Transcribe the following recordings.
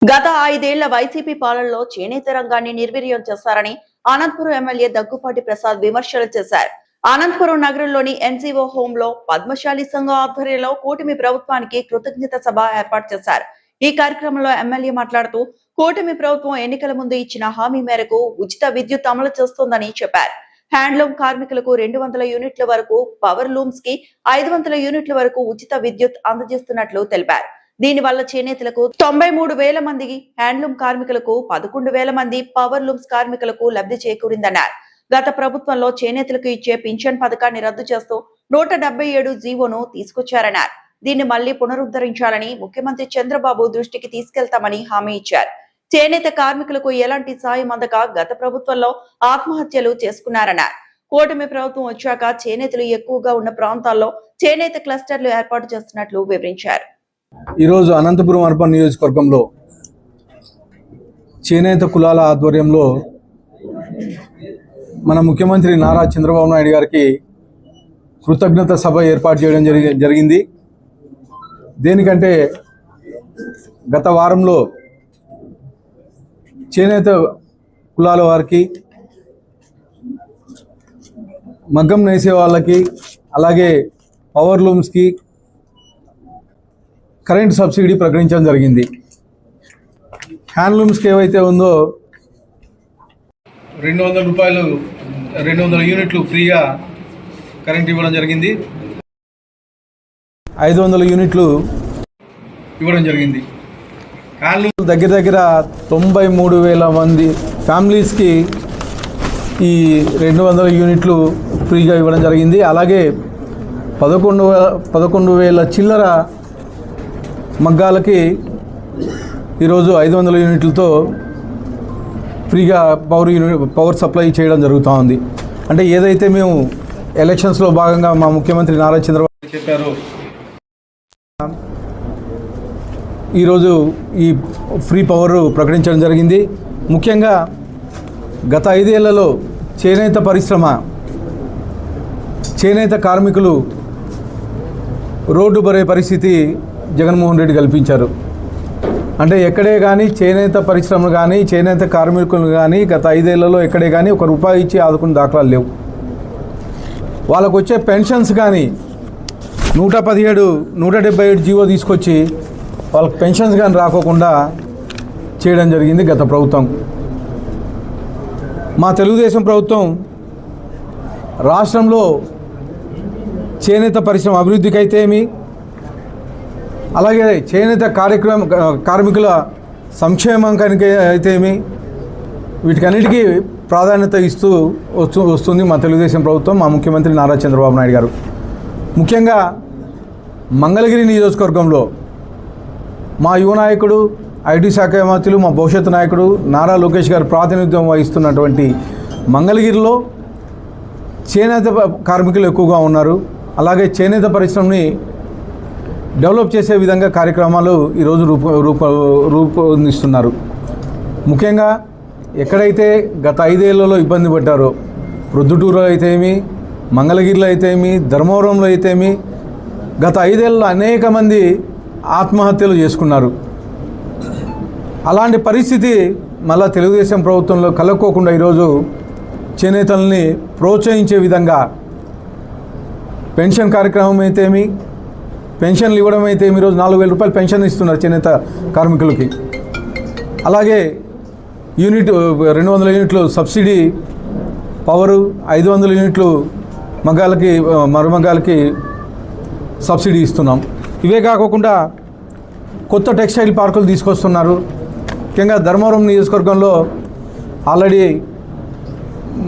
గత 5 ఏళ్ల వైసీపీ పాలనలో చేనేత రంగాన్ని నిర్వీర్యం చేశారని అనంతపురం ఎమ్మెల్యే దగ్గుపాటి ప్రసాద్ విమర్శలు చేశారు. అనంతపురం నగరంలోని ఎన్జీఓ హోమ్ లో పద్మశాలి సంఘం ఆధ్వర్యంలో కూటమి ప్రభుత్వానికి కృతజ్ఞత సభ ఏర్పాటు చేశారు. ఈ కార్యక్రమంలో ఎమ్మెల్యే మాట్లాడుతూ కూటమి ప్రభుత్వం ఎన్నికల ముందు ఇచ్చిన హామీ మేరకు ఉచిత విద్యుత్ అమలు చేస్తోందని చెప్పారు. హ్యాండ్లూమ్ కార్మికులకు 200 యూనిట్ల వరకు, పవర్ లూమ్స్ కి 500 యూనిట్ల వరకు ఉచిత విద్యుత్ అందజేస్తున్నట్లు తెలిపారు. దీని వల్ల చేనేతలకు 93,000 మంది, హ్యాండ్లూమ్ కార్మికులకు 11,000 మంది, పవర్ లూమ్స్ కార్మికులకు లబ్ధి చేకూరిందన్నారు. గత ప్రభుత్వంలో చేనేతలకు ఇచ్చే పింఛన్ పథకాన్ని రద్దు చేస్తూ 177 జీవోను తీసుకొచ్చారన్నారు. దీన్ని మళ్లీ పునరుద్ధరించాలని ముఖ్యమంత్రి చంద్రబాబు దృష్టికి తీసుకెళ్తామని హామీ ఇచ్చారు. చేనేత కార్మికులకు ఎలాంటి సాయం అందక గత ప్రభుత్వంలో ఆత్మహత్యలు చేసుకున్నారన్నారు. కూటమి ప్రభుత్వం వచ్చాక చేనేతలు ఎక్కువగా ఉన్న ప్రాంతాల్లో చేనేత క్లస్టర్లు ఏర్పాటు చేస్తున్నట్లు వివరించారు. ఈరోజు అనంతపురం అర్బన్ నియోజకవర్గంలో చేనేత కులాల ఆధ్వర్యంలో మన ముఖ్యమంత్రి నారా చంద్రబాబు నాయుడు గారికి కృతజ్ఞత సభ ఏర్పాటు చేయడం జరిగింది. దేనికంటే గత వారంలో చేనేత కులాల వారికి, మగ్గం నేసే వాళ్ళకి, అలాగే పవర్ లూమ్స్కి కరెంట్ సబ్సిడీ ప్రకటించడం జరిగింది. హ్యాండ్లూమ్స్కి ఏవైతే ఉందో 200 రూపాయలు 200 యూనిట్లు ఫ్రీగా కరెంట్ ఇవ్వడం జరిగింది. 500 యూనిట్లు ఇవ్వడం జరిగింది. హ్యాండ్లూమ్ దగ్గర 93,000 మంది ఫ్యామిలీస్కి ఈ 200 యూనిట్లు ఫ్రీగా ఇవ్వడం జరిగింది. అలాగే 11,000 చిల్లర మగ్గాలకి ఈరోజు 500 యూనిట్లతో ఫ్రీగా పవర్ సప్లై చేయడం జరుగుతూ ఉంది. అంటే ఏదైతే మేము ఎలక్షన్స్లో భాగంగా మా ముఖ్యమంత్రి నారా చంద్రబాబు చెప్పారో ఈరోజు ఈ ఫ్రీ పవర్ ప్రకటించడం జరిగింది. ముఖ్యంగా గత 5 ఏళ్లలో చేనేత పరిశ్రమ, చేనేత కార్మికులు రోడ్డు పడే పరిస్థితి జగన్మోహన్ రెడ్డి కల్పించారు. అంటే ఎక్కడే కానీ చేనేత పరిశ్రమలు కానీ, చేనేత కార్మికులు కానీ గత 5 ఏళ్లలో ఎక్కడే కానీ ఒక రూపాయి ఇచ్చి ఆదుకున్న దాఖలాలు లేవు. వాళ్ళకు వచ్చే పెన్షన్స్ కానీ 117, 177 జీవో తీసుకొచ్చి వాళ్ళకి పెన్షన్స్ కానీ రాకోకుండా చేయడం జరిగింది గత ప్రభుత్వం. మా తెలుగుదేశం ప్రభుత్వం రాష్ట్రంలో చేనేత పరిశ్రమ అభివృద్ధికి అయితేమి, అలాగే చేనేత కార్మికుల సంక్షేమానికి అయితేమి, వీటికన్నిటికీ ప్రాధాన్యత ఇస్తూ వస్తుంది మా తెలుగుదేశం ప్రభుత్వం, మా ముఖ్యమంత్రి నారా చంద్రబాబు నాయుడు గారు. ముఖ్యంగా మంగళగిరి నియోజకవర్గంలో మా యువ నాయకుడు, ఐటీ శాఖ మంత్రులు, మా భవిష్యత్తు నాయకుడు నారా లోకేష్ గారు ప్రాతినిధ్యం వహిస్తున్నటువంటి మంగళగిరిలో చేనేత కార్మికులు ఎక్కువగా ఉన్నారు. అలాగే చేనేత పరిశ్రమని డెవలప్ చేసే విధంగా కార్యక్రమాలు ఈరోజు రూపొందిస్తున్నారు. ముఖ్యంగా ఎక్కడైతే గత 5 ఏళ్లలో ఇబ్బంది పడ్డారో, ప్రొద్దుటూరులో అయితేమి, మంగళగిరిలో అయితేమి, ధర్మవరంలో అయితేమి, గత 5 ఏళ్ళలో అనేక మంది ఆత్మహత్యలు చేసుకున్నారు. అలాంటి పరిస్థితి మళ్ళా తెలుగుదేశం ప్రభుత్వంలో కలక్కోకుండా ఈరోజు చేనేతల్ని ప్రోత్సహించే విధంగా పెన్షన్ కార్యక్రమం అయితేమి, పెన్షన్లు ఇవ్వడం అయితే ఈరోజు 4,000 రూపాయలు పెన్షన్ ఇస్తున్నారు చేనేత కార్మికులకి. అలాగే 200 యూనిట్లు సబ్సిడీ పవరు, 500 యూనిట్లు మగ్గాలకి, మరుమగ్గాలకి సబ్సిడీ ఇస్తున్నాం. ఇవే కాకుండా కొత్త టెక్స్టైల్ పార్కులు తీసుకొస్తున్నారు. ముఖ్యంగా ధర్మవరం నియోజకవర్గంలో ఆల్రెడీ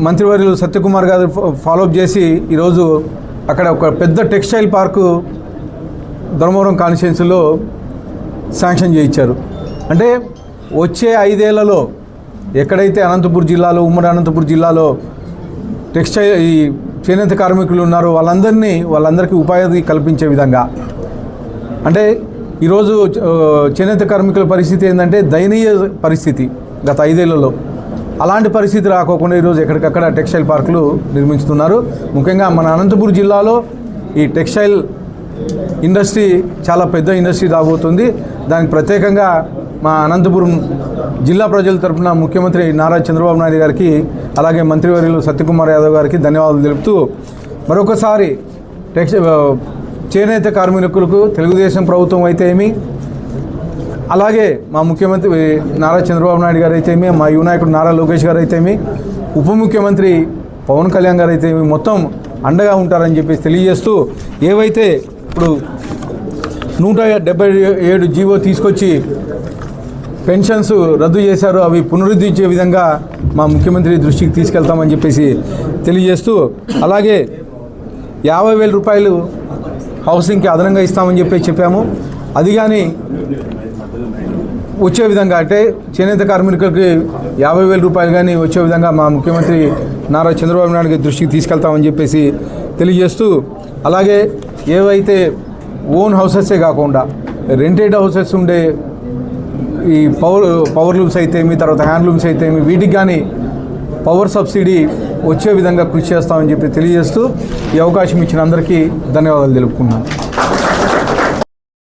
మంత్రివర్యులు సత్యకుమార్ గారు ఫాలోఅప్ చేసి ఈరోజు అక్కడ ఒక పెద్ద టెక్స్టైల్ పార్కు ధర్మవరం కాన్స్టిట్యున్సీలో శాంక్షన్ చేయించారు. అంటే వచ్చే 5 ఏళ్లలో ఎక్కడైతే అనంతపురం జిల్లాలో, ఉమ్మడి అనంతపురం జిల్లాలో టెక్స్టైల్ ఈ చేనేత కార్మికులు ఉన్నారో వాళ్ళందరికీ ఉపాధి కల్పించే విధంగా, అంటే ఈరోజు చేనేత కార్మికుల పరిస్థితి ఏంటంటే దయనీయ పరిస్థితి గత 5 ఏళ్లలో. అలాంటి పరిస్థితి రాకోకుండా ఈరోజు ఎక్కడికక్కడ టెక్స్టైల్ పార్కులు నిర్మిస్తున్నారు. ముఖ్యంగా మన అనంతపురం జిల్లాలో ఈ టెక్స్టైల్ ఇండస్ట్రీ చాలా పెద్ద ఇండస్ట్రీ రాబోతుంది. దానికి ప్రత్యేకంగా మా అనంతపురం జిల్లా ప్రజల తరపున ముఖ్యమంత్రి నారా చంద్రబాబు నాయుడు గారికి అలాగే మంత్రివర్యులు సత్యకుమార్ యాదవ్ గారికి ధన్యవాదాలు తెలుపుతూ మరొకసారి చేనేత కార్మికులకు తెలుగుదేశం ప్రభుత్వం అయితే ఏమి, అలాగే మా ముఖ్యమంత్రి నారా చంద్రబాబు నాయుడు గారు అయితే ఏమి, మా యువ నాయకుడు నారా లోకేష్ గారు అయితే ఏమి, ఉప ముఖ్యమంత్రి పవన్ కళ్యాణ్ గారు అయితే ఏమి మొత్తం అండగా ఉంటారని చెప్పేసి తెలియజేస్తూ ఏవైతే ఇప్పుడు 177 జీవో తీసుకొచ్చి పెన్షన్స్ రద్దు చేశారో అవి పునరుద్ధరించే విధంగా మా ముఖ్యమంత్రి దృష్టికి తీసుకెళ్తామని చెప్పేసి తెలియజేస్తూ అలాగే 50,000 రూపాయలు హౌసింగ్కి అదనంగా ఇస్తామని చెప్పాము. అది కానీ వచ్చే విధంగా అంటే చేనేత కార్మికులకి 50,000 రూపాయలు కానీ వచ్చే విధంగా మా ముఖ్యమంత్రి నారా చంద్రబాబు నాయుడు గారి దృష్టికి తీసుకెళ్తామని చెప్పేసి తెలియజేస్తూ అలాగే ఏవైతే ఓన్ హౌసెసే కాకుండా రెంటెడ్ హౌసెస్ ఉండే ఈ పవర్ లూమ్స్ అయితేమి, తర్వాత హ్యాండ్లూమ్స్ అయితేమి, వీటికి కానీ పవర్ సబ్సిడీ వచ్చే విధంగా కృషి చేస్తామని చెప్పి తెలియజేస్తూ ఈ అవకాశం ఇచ్చిన అందరికీ ధన్యవాదాలు తెలుపుకున్నాను.